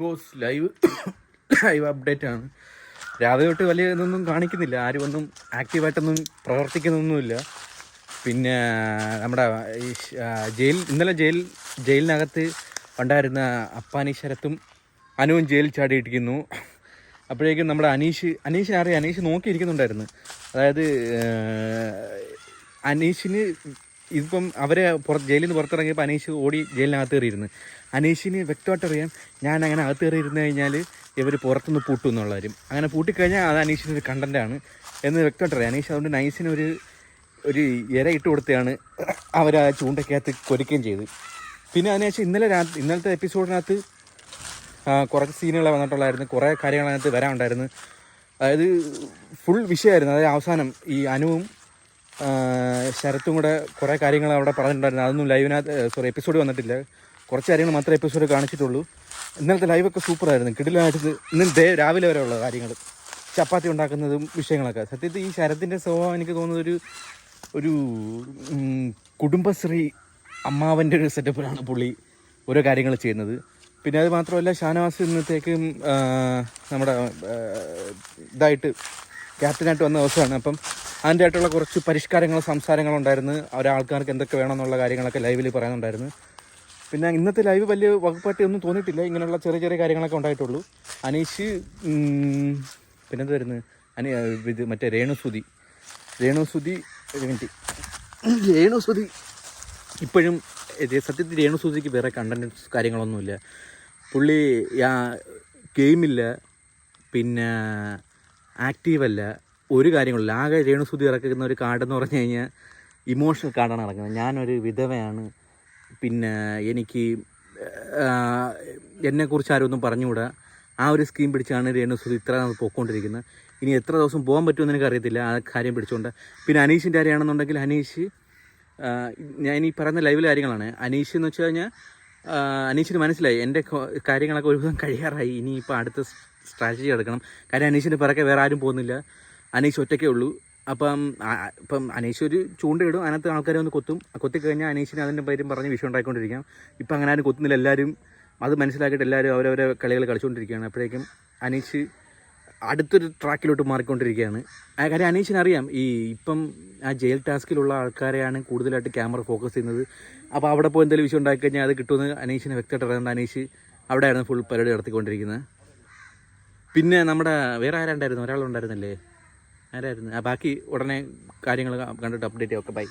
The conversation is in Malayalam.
ബോസ് ലൈവ് അപ്ഡേറ്റ് ആണ്. രാവിലെ തൊട്ട് വലിയ ഇതൊന്നും കാണിക്കുന്നില്ല, ആരും ഒന്നും ആക്റ്റീവായിട്ടൊന്നും പ്രവർത്തിക്കുന്നൊന്നുമില്ല. പിന്നെ നമ്മുടെ ഈ ഇന്നലെ ജയിലിനകത്ത് ഉണ്ടായിരുന്ന അപ്പാനി ശരത്തും അനുവും ജയിലിൽ ചാടിയിട്ടിരിക്കുന്നു. അപ്പോഴേക്കും നമ്മുടെ അനീഷിനെ അറിയാം, അനീഷ് നോക്കിയിരിക്കുന്നുണ്ടായിരുന്നു. അതായത് അനീഷിന് ഇതിപ്പം അവരെ ജയിലിൽ നിന്ന് പുറത്തിറങ്ങിയപ്പോൾ അനീഷ് ഓടി ജയിലിനകത്ത് കയറിയിരുന്നു. അനീഷിന് വ്യക്തമായിട്ട് അറിയാം, ഞാൻ അങ്ങനെ അകത്ത് കയറിയിരുന്നു കഴിഞ്ഞാൽ ഇവർ പുറത്തുനിന്ന് പൂട്ടും എന്നുള്ള കാര്യം. അങ്ങനെ പൂട്ടിക്കഴിഞ്ഞാൽ അത് അനീഷിനൊരു കണ്ടൻറ്റാണ് എന്ന് വ്യക്തമായിട്ട് അറിയാം. അനീഷ് അതുകൊണ്ട് നൈസിന് ഒരു ഇര ഇട്ട് കൊടുത്താണ് അവർ ആ ചൂണ്ടയ്ക്കകത്ത് കൊരിക്കുകയും ചെയ്ത്. പിന്നെ അതിനുശേഷം ഇന്നലത്തെ എപ്പിസോഡിനകത്ത് കുറച്ച് സീനുകളെ വന്നിട്ടുള്ളായിരുന്നു, കുറേ കാര്യങ്ങളതിനകത്ത് വരാനുണ്ടായിരുന്നു. അതായത് ഫുൾ വിഷയമായിരുന്നു. അതായത് അവസാനം ഈ അനുവും ശരത്തും കൂടെ കുറേ കാര്യങ്ങൾ അവിടെ പറഞ്ഞിട്ടുണ്ടായിരുന്നു. അതൊന്നും എപ്പിസോഡ് വന്നിട്ടില്ല. കുറച്ച് കാര്യങ്ങൾ മാത്രമേ എപ്പിസോഡ് കാണിച്ചിട്ടുള്ളൂ. ഇന്നലത്തെ ലൈവൊക്കെ സൂപ്പറായിരുന്നു, കിടിലമായിട്ട്. ഇന്ന് രാവിലെ വരെ ഉള്ള കാര്യങ്ങൾ, ചപ്പാത്തി ഉണ്ടാക്കുന്നതും വിഷയങ്ങളൊക്കെ. സത്യത്തിൽ ഈ ശരത്തിൻ്റെ സ്വഭാവം എനിക്ക് തോന്നുന്നത് ഒരു കുടുംബശ്രീ അമ്മാവൻ്റെ ഒരു സെറ്റപ്പിലാണ് പുള്ളി ഓരോ കാര്യങ്ങൾ ചെയ്യുന്നത്. പിന്നെ അത് മാത്രമല്ല, ഷാനവാസ് ഇന്നത്തേക്കും നമ്മുടെ ഇതായിട്ട് ക്യാപ്റ്റനായിട്ട് വന്ന ദിവസമാണ്. അപ്പം അതിൻ്റെ ആയിട്ടുള്ള കുറച്ച് പരിഷ്കാരങ്ങളും സംസാരങ്ങളുണ്ടായിരുന്നു. ഒരാൾക്കാർക്ക് എന്തൊക്കെ വേണമെന്നുള്ള കാര്യങ്ങളൊക്കെ ലൈവിൽ പറയുന്നുണ്ടായിരുന്നു. പിന്നെ ഇന്നത്തെ ലൈവ് വലിയ വകുപ്പാട്ടി ഒന്നും തോന്നിയിട്ടില്ല, ഇങ്ങനെയുള്ള ചെറിയ ചെറിയ കാര്യങ്ങളൊക്കെ ഉണ്ടായിട്ടുള്ളൂ. അനീഷ് പിന്നെന്ത് വരുന്നത്, ഇത് മറ്റേ രേണുസുതി ഇപ്പോഴും സത്യത്തിൽ രേണുസുതിക്ക് വേറെ കണ്ടൻറ്റ്സ് കാര്യങ്ങളൊന്നുമില്ല. പുള്ളി ഗെയിമില്ല, പിന്നെ ആക്റ്റീവല്ല, ഒരു കാര്യങ്ങളില്ല. ആകെ രേണുസുതി ഇറക്കുന്ന ഒരു കാർഡെന്ന് പറഞ്ഞു കഴിഞ്ഞാൽ ഇമോഷണൽ കാർഡാണ് ഇറക്കുന്നത്. ഞാനൊരു വിധവയാണ്, പിന്നെ എനിക്ക് എന്നെക്കുറിച്ച് ആരും ഒന്നും പറഞ്ഞുകൂടാ, ആ ഒരു സ്കീം പിടിച്ചാണ് രേണുസുതി ഇത്ര നാൾ പോയിക്കൊണ്ടിരിക്കുന്നത്. ഇനി എത്ര ദിവസം പോകാൻ പറ്റുമെന്ന് എനിക്കറിയത്തില്ല ആ കാര്യം പിടിച്ചുകൊണ്ട്. പിന്നെ അനീഷിൻ്റെ കാര്യമാണെന്നുണ്ടെങ്കിൽ ഞാൻ ഈ പറയുന്ന ലൈവിലെ കാര്യങ്ങളാണ്. അനീഷ് എന്ന് വെച്ച് കഴിഞ്ഞാൽ അനീഷിന് മനസ്സിലായി എൻ്റെ കാര്യങ്ങളൊക്കെ ഒരുവിധം കഴിയാറായി, ഇനിയിപ്പോൾ അടുത്ത സ്ട്രാറ്റജി എടുക്കണം. കാര്യം അനീഷിൻ്റെ പിറകെ വേറെ ആരും പോകുന്നില്ല, അനീഷ് ഒറ്റയ്ക്കേ ഉള്ളൂ. ഇപ്പം അനീഷ് ഒരു ചൂണ്ടയിടും, അതിനകത്ത് ആൾക്കാരെ ഒന്ന് കൊത്തിക്കഴിഞ്ഞാൽ അനീഷിന് അതിൻ്റെ പേരും പറഞ്ഞ് വിഷയം ഉണ്ടായിക്കൊണ്ടിരിക്കാം. ഇപ്പം അങ്ങനെ ആരും കൊത്തുന്നില്ല, എല്ലാവരും അത് മനസ്സിലാക്കിയിട്ട് എല്ലാവരും അവരവരെ കളികൾ കളിച്ചുകൊണ്ടിരിക്കുകയാണ്. അപ്പോഴേക്കും അനീഷ് അടുത്തൊരു ട്രാക്കിലോട്ട് മാറിക്കൊണ്ടിരിക്കുകയാണ്. ആ കാര്യം അനീഷിനറിയാം, ഇപ്പം ആ ജയിൽ ടാസ്കിലുള്ള ആൾക്കാരെയാണ് കൂടുതലായിട്ട് ക്യാമറ ഫോക്കസ് ചെയ്യുന്നത്. അപ്പോൾ അവിടെ പോയി എന്തെങ്കിലും വിഷയം ഉണ്ടാക്കിക്കഴിഞ്ഞാൽ അത് കിട്ടുമെന്ന് അനീഷിന് വ്യക്തമായിട്ട് അറിയാണ്ട് അനീഷ് അവിടെയായിരുന്നു ഫുൾ പരിപാടി നടത്തിക്കൊണ്ടിരിക്കുന്നത്. പിന്നെ നമ്മുടെ വേറെ ആരുണ്ടായിരുന്നു, ഒരാളുണ്ടായിരുന്നല്ലേ, ആരായിരുന്നു? ബാക്കി ഉടനെ കാര്യങ്ങൾ കണ്ടിട്ട് അപ്ഡേറ്റ് ചെയ്യാം. Okay, by.